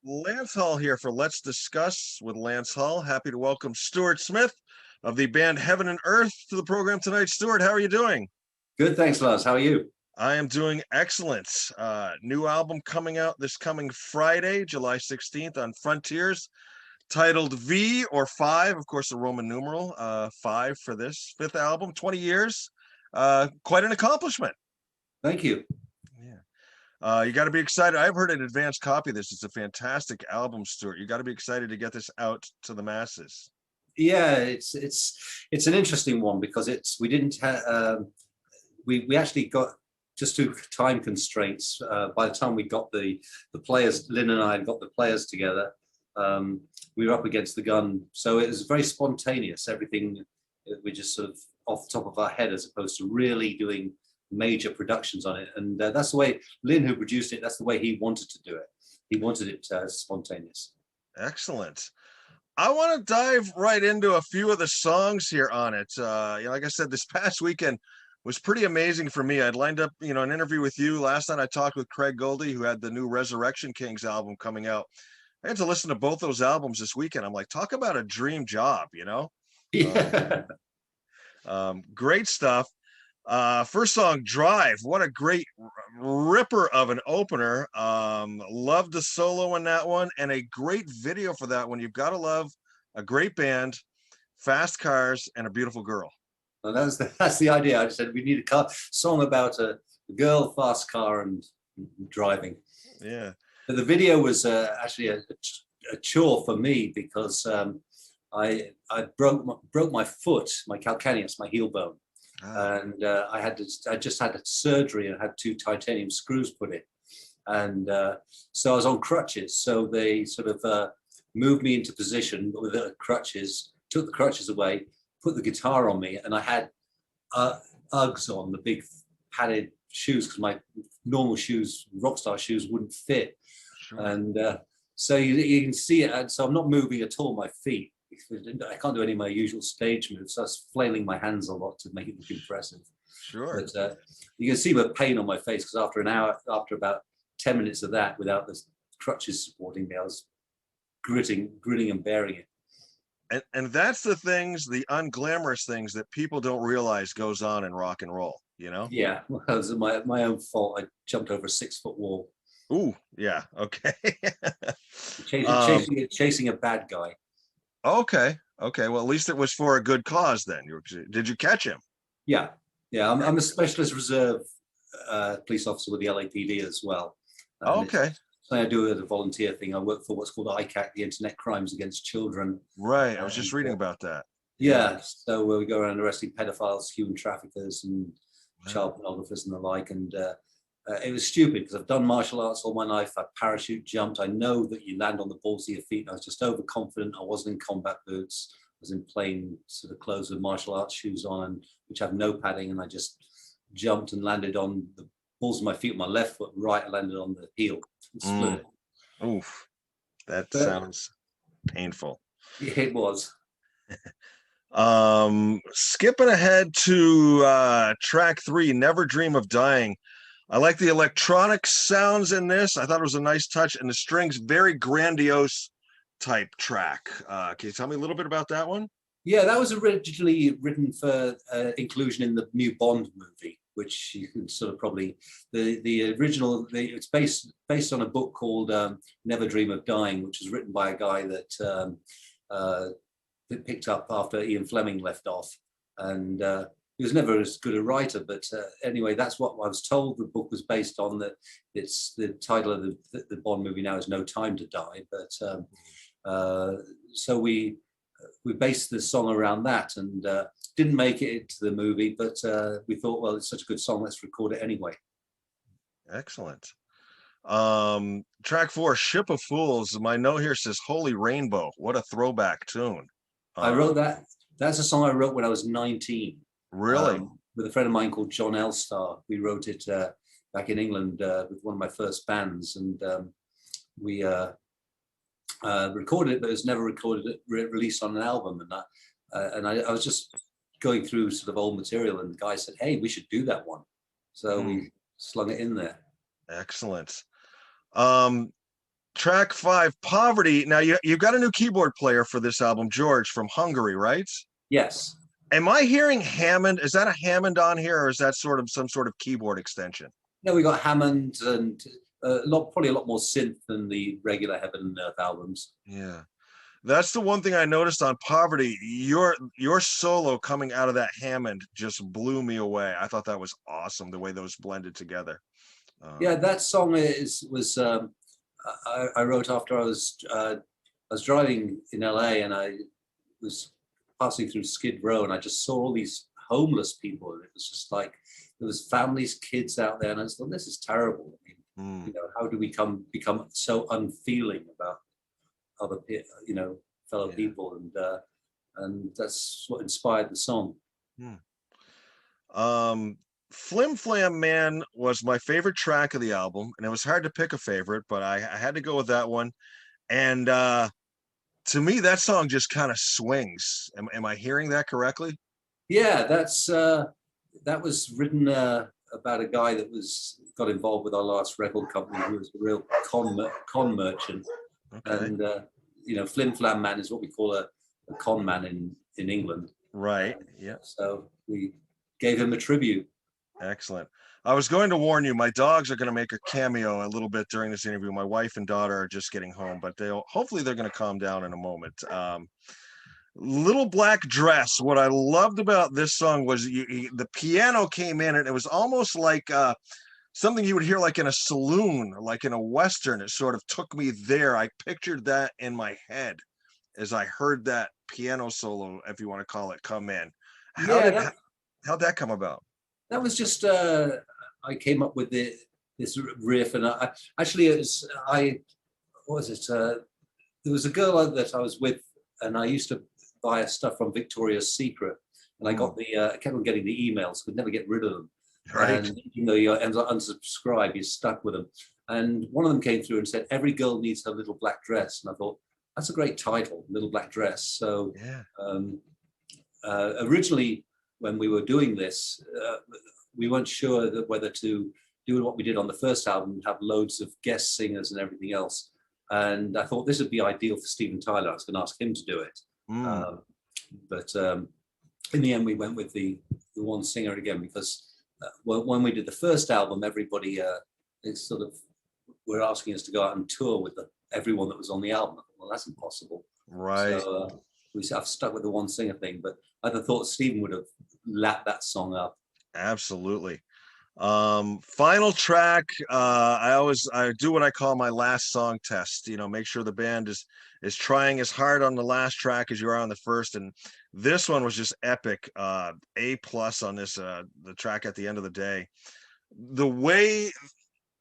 Lance Hall here for Let's Discuss with Lance Hall. Happy to welcome Stuart Smith of the band Heaven and Earth to the program tonight. Stuart, how are you doing? Good, thanks, Lars. How are you? I am doing excellent. New album coming out this coming Friday, July 16th on Frontiers, titled V or Five, of course, the Roman numeral, five for this fifth album, 20 years. Quite an accomplishment. Thank you. Yeah. You got to be excited. I've heard an advanced copy of this. It's a fantastic album, Stuart. You got to be excited to get this out to the masses. Yeah, it's an interesting one because we didn't we actually got just through time constraints. By the time we got the players, Lynn and I had got the players together. We were up against the gun, so it was very spontaneous. Everything we just sort of off the top of our head, as opposed to really doing major productions on it. And that's the way Lynn, who produced it, that's the way he wanted to do it. He wanted it spontaneous. Excellent. I want to dive right into a few of the songs here on it. Like I said, this past weekend was pretty amazing for me. I'd lined up, an interview with you. Last night I talked with Craig Goldie, who had the new Resurrection Kings album coming out. I had to listen to both those albums this weekend. I'm like, talk about a dream job, Yeah. Great stuff. First song, Drive. What a great ripper of an opener. Loved the solo in that one, and a great video for that one. You've got to love a great band, fast cars, and a beautiful girl. Well, that's the idea. I just said we need a song about a girl, fast car, and driving. Yeah. But the video was actually a chore for me because I broke my foot, my calcaneus, my heel bone. And I just had surgery and had 2 titanium screws put in, and so I was on crutches. So they sort of moved me into position with the crutches, took the crutches away, put the guitar on me, and I had Uggs on, the big padded shoes, because my normal shoes, rockstar shoes, wouldn't fit. Sure. And so you can see it. And so I'm not moving at all my feet. I can't do any of my usual stage moves. So I was flailing my hands a lot to make it look impressive. Sure. But you can see the pain on my face because after about 10 minutes of that, without the crutches supporting me, I was gritting and bearing it. And that's the things, the unglamorous things that people don't realize goes on in rock and roll, Yeah, well, it was my own fault. I jumped over a 6-foot wall. Ooh, yeah, okay. Chasing a bad guy. Okay. Well, at least it was for a good cause then. Did you catch him? Yeah. I'm a specialist reserve police officer with the LAPD as well. Okay. So I do it as a volunteer thing. I work for what's called ICAC, the Internet Crimes Against Children. Right. I was just reading about that. Yeah. So we go around arresting pedophiles, human traffickers, and child pornographers and the like. And it was stupid because I've done martial arts all my life. I parachute jumped. I know that you land on the balls of your feet. And I was just overconfident. I wasn't in combat boots. I was in plain sort of clothes with martial arts shoes on, which have no padding. And I just jumped and landed on the balls of my feet with my left foot. Right, I landed on the heel. Split it. Oof. That sounds painful. It was. Skipping ahead to track 3, Never Dream of Dying. I like the electronic sounds in this. I thought it was a nice touch, and the strings, very grandiose type track. Can you tell me a little bit about that one? Yeah, that was originally written for inclusion in the new Bond movie, which you can sort of probably the original. It's based on a book called Never Dream of Dying, which was written by a guy that picked up after Ian Fleming left off, and he was never as good a writer, but anyway, that's what I was told the book was based on. That it's the title of the Bond movie now is No Time to Die, but so we based the song around that, and didn't make it to the movie, but we thought, well, it's such a good song, let's record it anyway. Excellent. Track 4, Ship of Fools. My note here says Holy Rainbow. What a throwback tune. I wrote that. That's a song I wrote when I was 19. Really? With a friend of mine called John Elstar. We wrote it back in England with one of my first bands, and we recorded it, but it was never released on an album. And I was just going through sort of old material, and the guy said, "Hey, we should do that one." So we slung it in there. Excellent. Track 5, Poverty. Now you've got a new keyboard player for this album, George from Hungary, right? Yes. Am I hearing Hammond? Is that a Hammond on here, or is that sort of some sort of keyboard extension? No, we got Hammond and probably a lot more synth than the regular Heaven and Earth albums. Yeah. That's the one thing I noticed on Poverty. Your solo coming out of that Hammond just blew me away. I thought that was awesome, the way those blended together. Yeah, that song was I wrote after I was driving in LA, and I was passing through Skid Row, and I just saw all these homeless people, and it was just like there was families, kids out there, and I was like, this is terrible. I mean, you know, how do we become so unfeeling about other fellow people, and that's what inspired the song. Flim Flam Man was my favorite track of the album, and it was hard to pick a favorite, but I had to go with that one. And to me, that song just kind of swings. Am I hearing that correctly? Yeah, that was written about a guy that got involved with our last record company, who was a real con merchant. Okay. And Flim Flam Man is what we call a con man in England. Right. Yeah. So we gave him a tribute. Excellent. I was going to warn you, my dogs are going to make a cameo a little bit during this interview. My wife and daughter are just getting home, but hopefully they're going to calm down in a moment. Little Black Dress. What I loved about this song was the piano came in, and it was almost like something you would hear like in a saloon, like in a Western. It sort of took me there. I pictured that in my head as I heard that piano solo, if you want to call it, come in. How'd that come about? That was just I came up with this riff, and there was a girl that I was with, and I used to buy stuff from Victoria's Secret, and I got I kept on getting the emails, could never get rid of them. Right. And even though you unsubscribe, you're stuck with them. And one of them came through and said, "Every girl needs her little black dress," and I thought, that's a great title, Little Black Dress. So originally, when we were doing this, we weren't sure whether to do what we did on the first album, have loads of guest singers and everything else. And I thought this would be ideal for Steven Tyler. I was going to ask him to do it. But in the end, we went with the one singer again, because when we did the first album, everybody were asking us to go out and tour with everyone that was on the album. I thought, well, that's impossible. Right. So I've stuck with the one singer thing, but I thought Stephen would have lapped that song up. Absolutely. Final track. I do what I call my last song test. Make sure the band is trying as hard on the last track as you are on the first. And this one was just epic. A+ on this, the track at the end of the day. The way,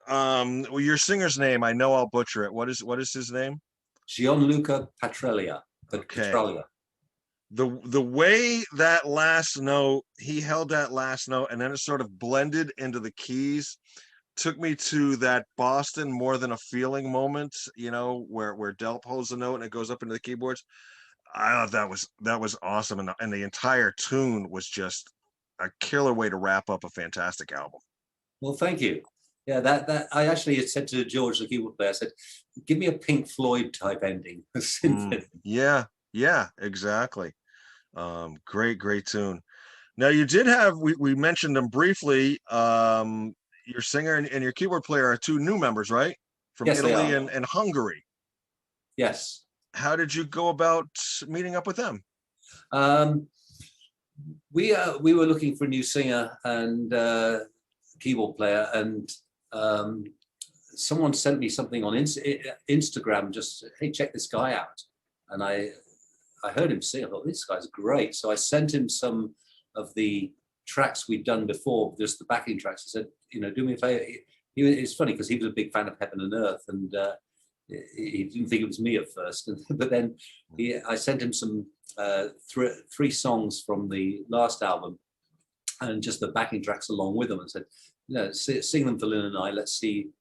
your singer's name, I know I'll butcher it. What is his name? Gianluca Petralia. Okay. The way that last note, he held that last note, and then it sort of blended into the keys, took me to that Boston More Than a Feeling moment, where Delp holds the note and it goes up into the keyboards. I thought that was awesome, and the entire tune was just a killer way to wrap up a fantastic album. Well, thank you. Yeah, that I actually had said to George, the keyboard player, I said, "Give me a Pink Floyd type ending." Yeah, exactly. Great tune. Now you did have, we mentioned them briefly. Your singer and your keyboard player are two new members, right? From Italy and Hungary. Yes. How did you go about meeting up with them? We were looking for a new singer and keyboard player, and someone sent me something on Instagram, just, "Hey, check this guy out." And I heard him sing. I thought, this guy's great. So I sent him some of the tracks we'd done before, just the backing tracks. I said, do me a favor. It's funny because he was a big fan of Heaven and Earth, and he didn't think it was me at first. But then I sent him some three songs from the last album, and just the backing tracks along with them, and said, sing them for Lynn and I. Let's see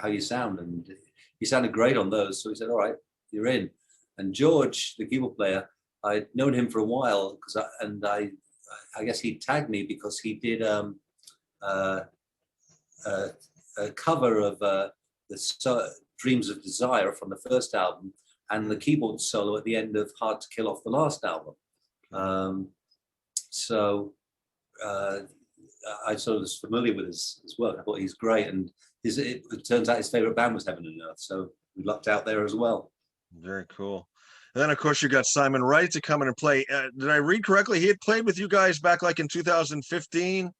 how you sound. And he sounded great on those. So he said, all right, you're in. And George, the keyboard player, I'd known him for a while, I guess he tagged me because he did a cover of the Dreams of Desire from the first album, and the keyboard solo at the end of Hard to Kill off the last album. So I sort of was familiar with his work. I thought he's great, and it turns out his favorite band was Heaven and Earth, so we lucked out there as well. Very cool. And then, of course, you got Simon Wright to come in and play. Did I read correctly? He had played with you guys back like in 2015,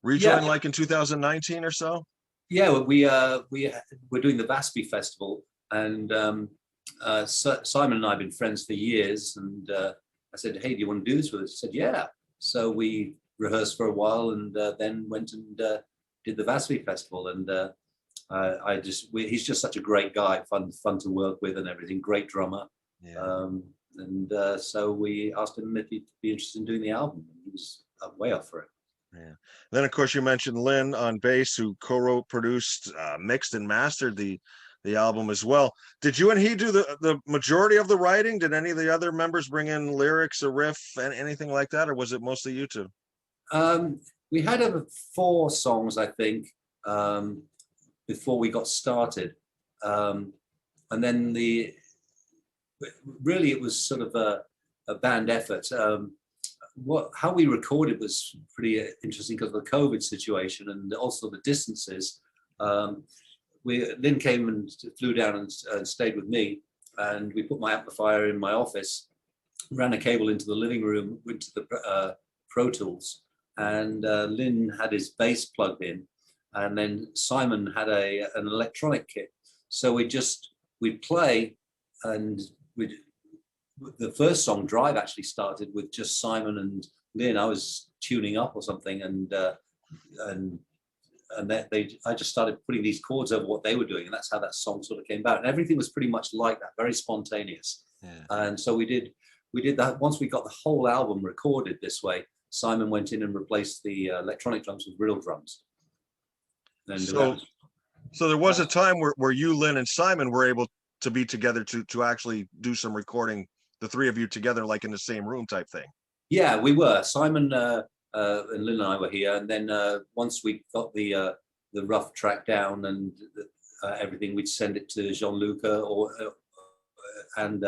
rejoined like in 2019 or so. Yeah, we're doing the Vasby Festival, and Simon and I have been friends for years. And I said, "Hey, do you want to do this with us?" He said, "Yeah." So we rehearsed for a while, and then went and did the Vasby Festival. And he's just such a great guy, fun to work with, and everything. Great drummer. Yeah. So we asked him if he'd be interested in doing the album, and he was way up for it. Yeah. Then, of course, you mentioned Lynn on bass, who co-wrote, produced, mixed, and mastered the album as well. Did you and he do the majority of the writing? Did any of the other members bring in lyrics, a riff, and anything like that, or was it mostly you two? We had 4 songs, I think, before we got started, and then really it was sort of a band effort. How we recorded was pretty interesting because of the COVID situation and also the distances. Lynn came and flew down and stayed with me, and we put my amplifier in my office, ran a cable into the living room, into the Pro Tools, and Lynn had his bass plugged in, and then Simon had an electronic kit. So we'd play, and the first song, Drive, actually started with just Simon and Lynn. I was tuning up or something, and I just started putting these chords over what they were doing, and that's how that song sort of came about. And everything was pretty much like that, very spontaneous. Yeah. And so we did that. Once we got the whole album recorded this way, Simon went in and replaced the electronic drums with real drums. And so there was a time where you, Lynn, and Simon were able to be together to actually do some recording, the 3 of you together, like in the same room type thing. Yeah, we were. Simon and Lynn and I were here, and then once we got the rough track down and everything, we'd send it to Jean-Luca and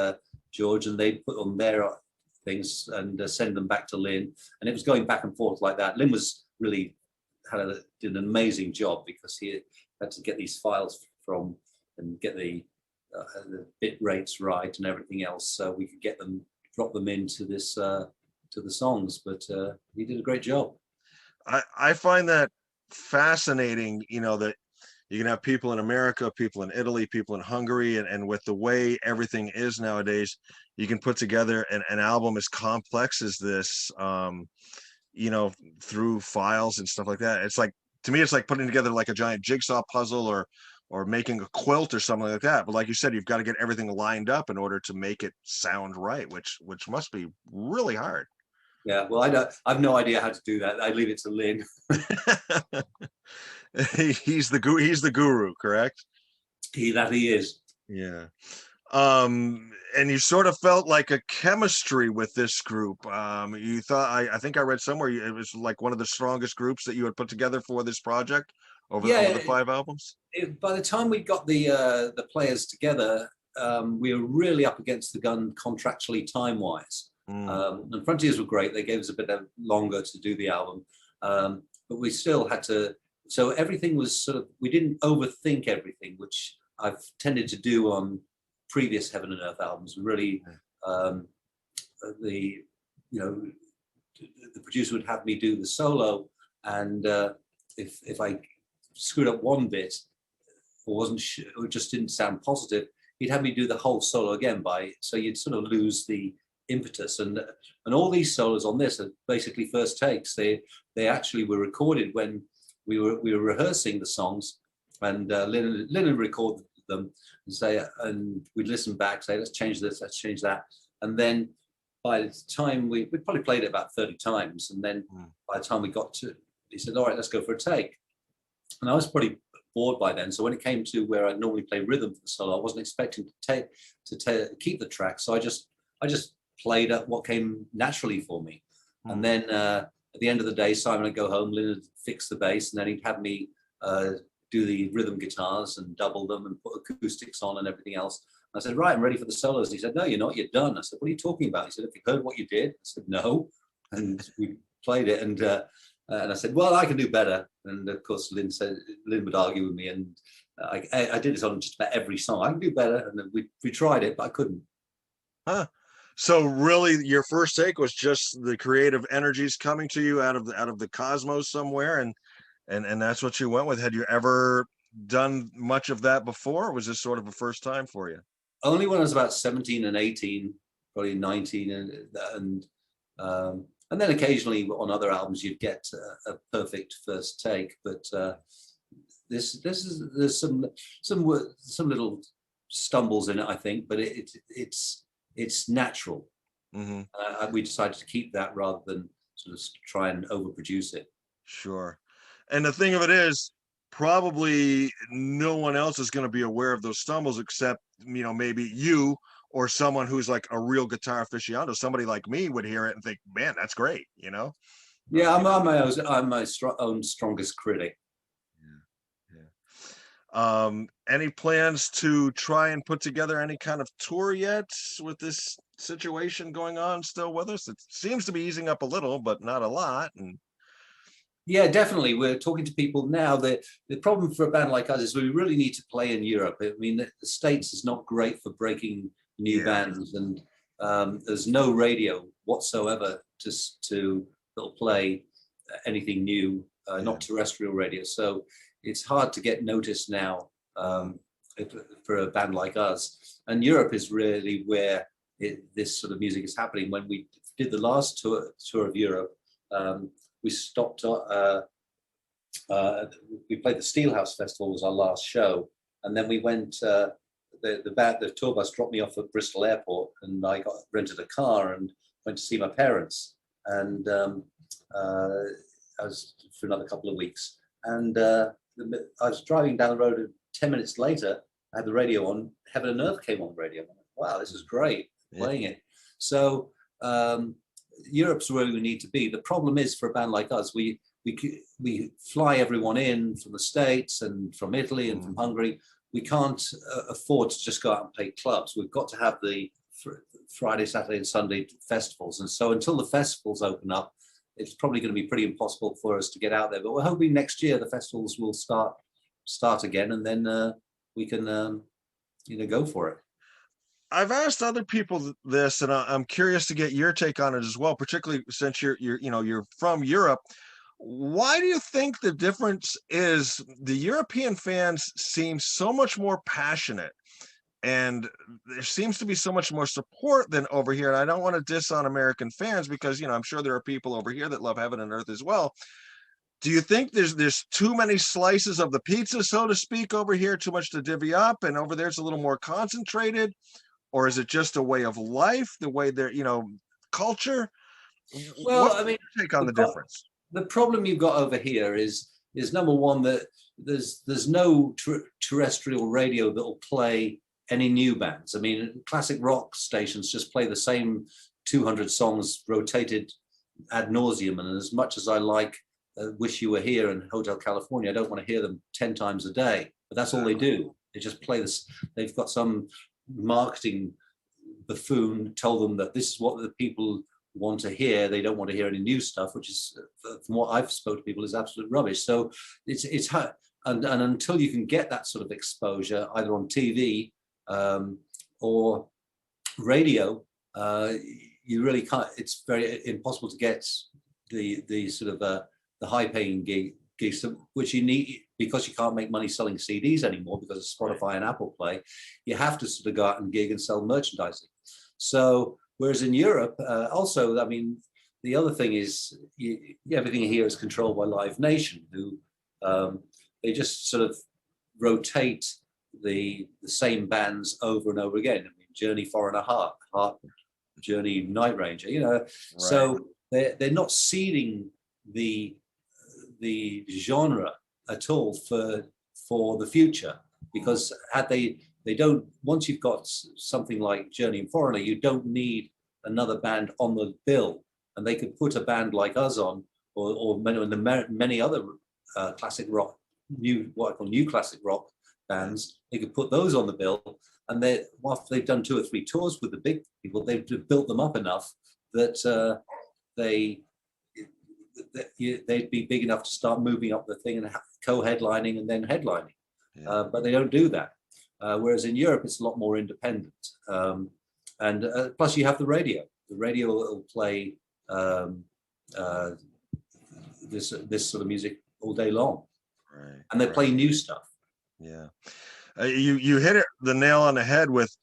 George, and they'd put on their things and send them back to Lynn, and it was going back and forth like that. Lynn was really did an amazing job because he had to get these files from and get the bit rates right and everything else, so we could drop them into this to the songs. But he did a great job. I find that fascinating, that you can have people in America, people in Italy, people in Hungary, and with the way everything is nowadays, you can put together an album as complex as this, through files and stuff like that. It's like, to me, it's like putting together like a giant jigsaw puzzle or making a quilt or something like that. But like you said, you've got to get everything lined up in order to make it sound right, which must be really hard. Yeah, well, I've no idea how to do that. I leave it to Lynn. He's the guru, correct? He is. Yeah. And you sort of felt like a chemistry with this group. You thought, I think I read somewhere it was like one of the strongest groups that you had put together for this project over the 5 albums. By the time we got the players together, we were really up against the gun contractually, time-wise. And Frontiers were great. They gave us a bit longer to do the album, but we still had to. So everything was sort of, we didn't overthink everything, which I've tended to do on previous Heaven and Earth albums. Really, the producer would have me do the solo, and if I screwed up one bit or wasn't sure, or just didn't sound positive, he'd have me do the whole solo again. So you'd sort of lose the impetus, and all these solos on this are basically first takes. They actually were recorded when we were rehearsing the songs, and Lynn would record them and we'd listen back, say, let's change this, let's change that, and then by the time we probably played it about 30 times, and then by the time we got to, he said, all right, let's go for a take. And I was pretty bored by then, so when it came to where I normally play rhythm for the solo, I wasn't expecting to keep the track, so I just played up what came naturally for me. And then at the end of the day, Simon would go home, Lynn would fix the bass, and then he'd have me do the rhythm guitars and double them and put acoustics on and everything else. I said, right, I'm ready for the solos. He said, no, you're not, you're done. I said, what are you talking about? He said, have you heard what you did? I said, no. And we played it, and I said, well, I can do better. And of course, Lynn would argue with me, and I did this on just about every song. I can do better, and then we tried it, but I couldn't. Huh. So really, your first take was just the creative energies coming to you out of the cosmos somewhere, and that's what you went with. Had you ever done much of that before, or was this sort of a first time for you? Only when I was about 17 and 18, probably 19, and then occasionally on other albums you'd get a perfect first take. But there's some little stumbles in it, I think, but it's natural. Mm-hmm. We decided to keep that rather than sort of try and overproduce it. Sure. And the thing of it is, probably no one else is going to be aware of those stumbles except, maybe you or someone who's like a real guitar aficionado. Somebody like me would hear it and think, man, that's great, Yeah, I'm my own strongest critic. Yeah. Any plans to try and put together any kind of tour yet with this situation going on still with us? It seems to be easing up a little, but not a lot. And yeah, definitely. We're talking to people now. The problem for a band like us is we really need to play in Europe. I mean, the States is not great for breaking new bands, and there's no radio whatsoever to that'll play anything new, not terrestrial radio. So it's hard to get noticed now for a band like us. And Europe is really where this sort of music is happening. When we did the last tour of Europe, we stopped. We played the Steelhouse Festival was our last show, and then we went. The tour bus dropped me off at Bristol Airport, and I rented a car and went to see my parents. And I was for another couple of weeks. And I was driving down the road, and 10 minutes later, I had the radio on. Heaven and Earth came on the radio. Wow, this is great, playing it. So Europe's where we need to be. The problem is for a band like us, we fly everyone in from the States and from Italy and from Hungary. We can't afford to just go out and play clubs. We've got to have the Friday, Saturday, and Sunday festivals. And so until the festivals open up, it's probably going to be pretty impossible for us to get out there. But we're hoping next year the festivals will start again, and then we can go for it. I've asked other people this, and I'm curious to get your take on it as well, particularly since you're from Europe. Why do you think the difference is the European fans seem so much more passionate, and there seems to be so much more support than over here? And I don't want to diss on American fans because, I'm sure there are people over here that love Heaven and Earth as well. Do you think there's too many slices of the pizza, so to speak, over here, too much to divvy up, and over there it's a little more concentrated? Or is it just a way of life, the way they're, culture? Well, What's your take on the difference? The problem you've got over here is number one, that there's no terrestrial radio that will play any new bands. I mean, classic rock stations just play the same 200 songs rotated ad nauseum. And as much as I like Wish You Were Here and Hotel California, I don't want to hear them 10 times a day. But that's all they do. They just play this. They've got some marketing buffoon told them that this is what the people want to hear. They don't want to hear any new stuff, which is, from what I've spoken to people, is absolute rubbish. So it's hard. And until you can get that sort of exposure, either on TV or radio, you really can't. It's very impossible to get the sort of the high-paying gigs, which you need, because you can't make money selling CDs anymore because of Spotify and Apple Play. You have to sort of go out and gig and sell merchandising. So whereas in Europe, also, I mean, the other thing is everything here is controlled by Live Nation, who they just sort of rotate the same bands over and over again. I mean, Journey, Foreigner, Heart, Journey, Night Ranger. Right. So they're not seeding the genre at all for the future, because they don't, once you've got something like Journey and Foreigner, you don't need another band on the bill, and they could put a band like us on, or many other classic rock what I call new classic rock bands. They could put those on the bill, and after they've done 2 or 3 tours with the big people, they've built them up enough that they they'd be big enough to start moving up the thing and co-headlining and then headlining. Yeah. But they don't do that. Whereas in Europe, it's a lot more independent. And plus, you have the radio. The radio will play this sort of music all day long, Right. and they play new stuff. Yeah. You hit the nail on the head with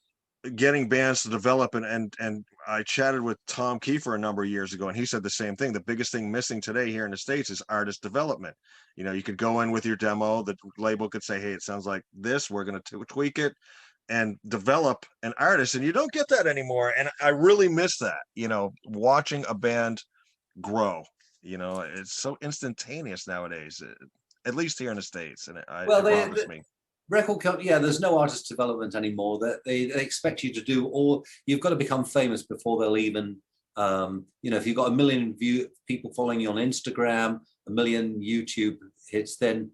getting bands to develop, and I chatted with Tom Kiefer a number of years ago, and he said the same thing. The biggest thing missing today here in the States is artist development. You know, you could go in with your demo, the label could say, hey, it sounds like this, we're going to tweak it and develop an artist, and you don't get that anymore. And I really miss that, you know, watching a band grow. You know, it's so instantaneous nowadays, at least here in the States, and it bothers me. Record company, yeah, there's no artist development anymore. That they expect you to do all. You've got to become famous before they'll even, you know, if you've got 1 million people following you on Instagram, 1 million YouTube hits, then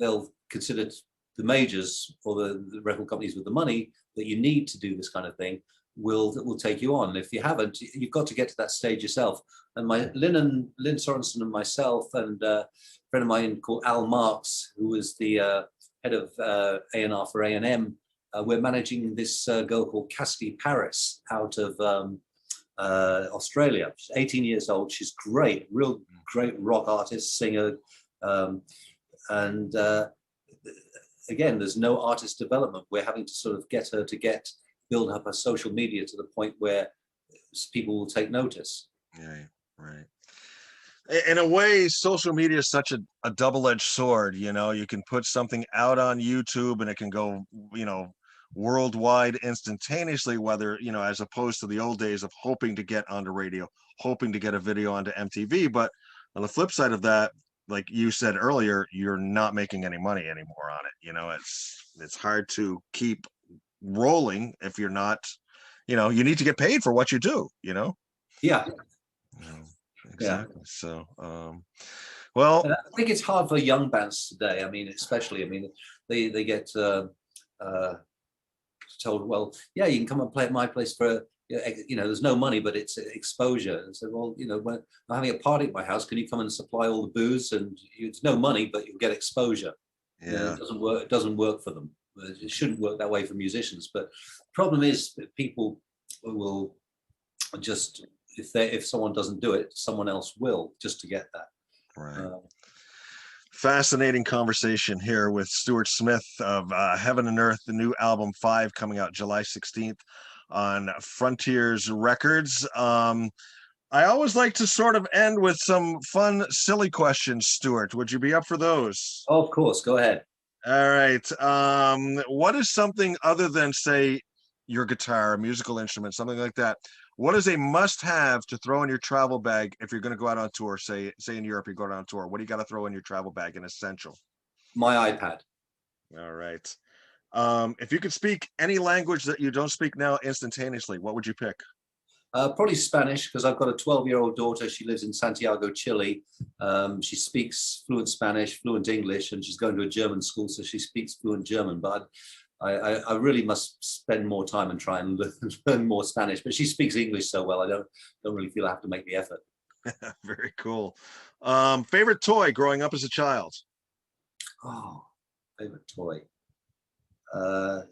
they'll consider the majors or the record companies with the money that you need to do this kind of thing will take you on. If you haven't, you've got to get to that stage yourself. And Lynn Sorensen and myself and a friend of mine called Al Marks, who was the head of A&R for A&M, we're managing this girl called Cassidy Paris out of Australia. She's 18 years old. She's great, real great rock artist, singer. And again, there's no artist development. We're having to sort of get her to build up her social media to the point where people will take notice. Right. In a way, social media is such a double-edged sword. You know, you can put something out on YouTube and it can go, you know, worldwide instantaneously, whether, you know, as opposed to the old days of hoping to get onto radio, hoping to get a video onto MTV. But on the flip side of that, like you said earlier, you're not making any money anymore on it. You know, it's hard to keep rolling if you're not, you know, you need to get paid for what you do, you know? Yeah. Exactly. Yeah. So, well, and I think it's hard for young bands today. I mean, especially, I mean, they get told, well, yeah, you can come and play at my place for, you know, there's no money, but it's exposure. And so, well, you know, when I'm having a party at my house, can you come and supply all the booze? And it's no money, but you'll get exposure. Yeah, you know, it doesn't work. It doesn't work for them. It shouldn't work that way for musicians. But the problem is that people will just, if someone doesn't do it, someone else will, just to get that. Right. Fascinating conversation here with Stuart Smith of Heaven and Earth, the new album 5 coming out July 16th on Frontiers Records. I always like to sort of end with some fun, silly questions, Stuart. Would you be up for those? Oh, of course, go ahead. All right. What is something other than, say, your guitar, a musical instrument, something like that? What is a must-have to throw in your travel bag if you're going to go out on tour? Say in Europe, you go out on tour. What do you got to throw in your travel bag? An essential. My iPad. All right. If you could speak any language that you don't speak now instantaneously, what would you pick? Probably Spanish, because I've got a 12-year-old daughter. She lives in Santiago, Chile. She speaks fluent Spanish, fluent English, and she's going to a German school, so she speaks fluent German. But I really must spend more time and try and learn more Spanish. But she speaks English so well, I don't really feel I have to make the effort. Very cool. Favorite toy growing up as a child? Oh, favorite toy. A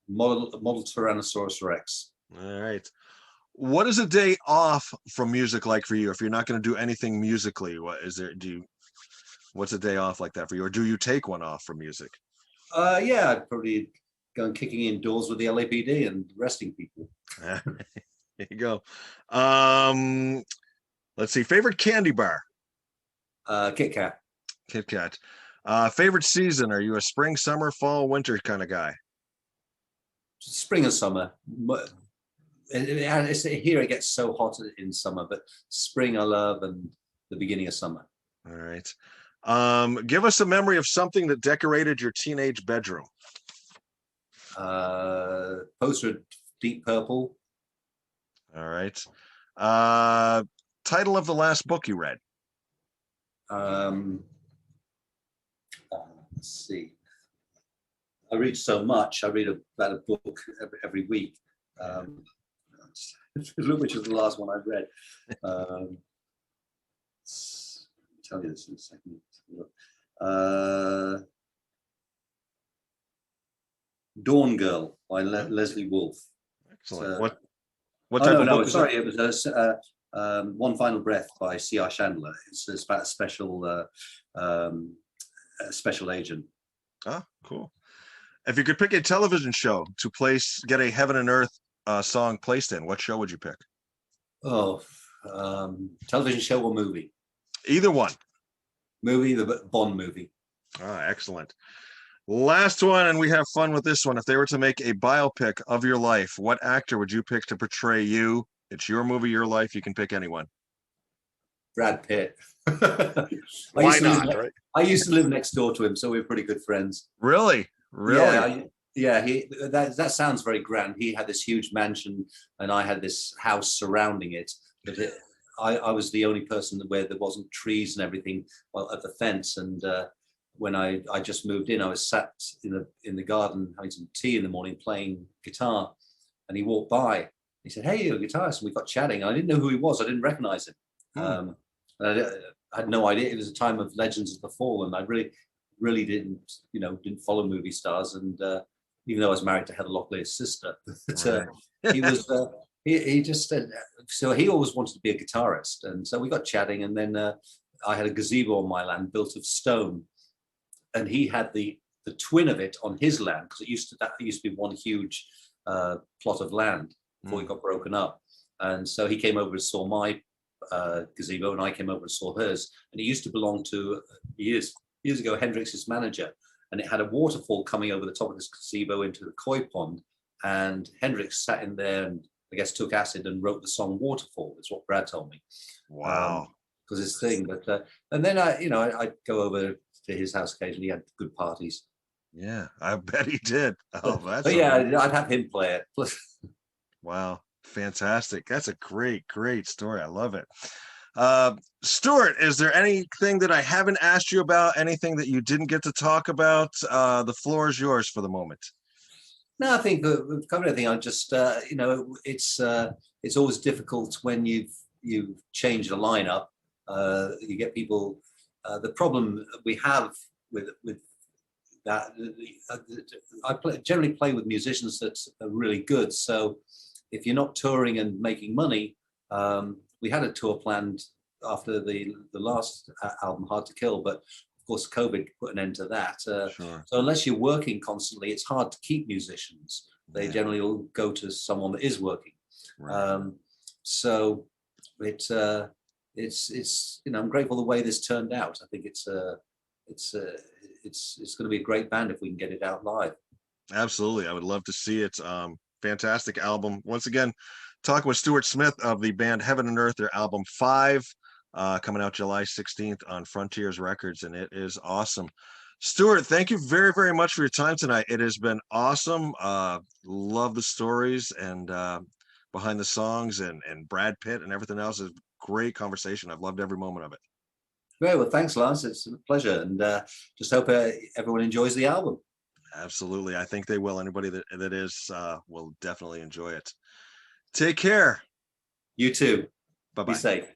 model Tyrannosaurus Rex. All right. What is a day off from music like for you? If you're not going to do anything musically, what's a day off like that for you? Or do you take one off from music? Yeah, I'd probably go and kicking indoors with the LAPD and arresting people. There you go. Let's see. Favorite candy bar? Kit Kat. Kit Kat. Favorite season? Are you a spring, summer, fall, winter kind of guy? Spring and summer. Here it gets so hot in summer, but spring I love and the beginning of summer. All right. Give us a memory of something that decorated your teenage bedroom. Poster of Deep Purple. All right. Title of the last book you read? let's see. I read so much. I read about a book every week. Which is the last one I've read. I'll tell you this in a second. Dawn Girl by Leslie Wolfe. Excellent. What type of book is sorry, that? it was One Final Breath by C.R. Chandler. It's about a special agent. Oh, cool. If you could pick a television show to get a Heaven and Earth song placed in, what show would you pick? Oh, television show or movie? Either one. Movie, the Bond movie. Ah, excellent. Last one, and we have fun with this one. If they were to make a biopic of your life, what actor would you pick to portray you? It's your movie, your life. You can pick anyone. Brad Pitt. Why not? Right? I used to live next door to him, so we were pretty good friends. Really? Really? Yeah. That sounds very grand. He had this huge mansion, and I had this house surrounding it. But I was the only person where there wasn't trees and everything at the fence. And when I just moved in, I was sat in the garden having some tea in the morning, playing guitar, and he walked by. He said, "Hey, you're a guitarist," and we got chatting. I didn't know who he was. I didn't recognize him. I had no idea. It was a time of Legends of the Fall, and I really didn't follow movie stars. And even though I was married to Heather Locklear's sister, but, he was. He just said, so he always wanted to be a guitarist, and so we got chatting. And then I had a gazebo on my land built of stone, and he had the twin of it on his land, because it used to be one huge plot of land before it got broken up. And so he came over and saw my gazebo, and I came over and saw hers. And it used to belong to years ago Hendrix's manager, and it had a waterfall coming over the top of this gazebo into the koi pond. And Hendrix sat in there and I guess took acid and wrote the song Waterfall. Is what Brad told me. Wow. Because his thing. But and then I'd go over to his house occasionally. He had good parties. Yeah, I bet he did. Oh, but yeah, I'd have him play it. Wow, fantastic. That's a great story. I love it. Stuart, is there anything that I haven't asked you about? Anything that you didn't get to talk about? The floor is yours for the moment. No, I think we've covered everything. I'm just, it's always difficult when you've changed a lineup. You get people. The problem we have with that, generally play with musicians that are really good. So if you're not touring and making money, we had a tour planned after the last album, Hard to Kill, but of course, COVID put an end to that. Sure. So unless you're working constantly, it's hard to keep musicians. They generally will go to someone that is working. Right. So it's I'm grateful the way this turned out. I think it's going to be a great band if we can get it out live. Absolutely, I would love to see it. Fantastic album. Once again, talking with Stuart Smith of the band Heaven and Earth, their album 5. Coming out July 16th on Frontiers Records, and it is awesome. Stuart, thank you very, very much for your time tonight. It has been awesome. Love the stories and behind the songs and Brad Pitt and everything else. Is great conversation. I've loved every moment of it. Very well, thanks, Lance. It's a pleasure, and just hope everyone enjoys the album. Absolutely, I think they will. Anybody that is will definitely enjoy it. Take care. You too. Bye-bye. Be safe.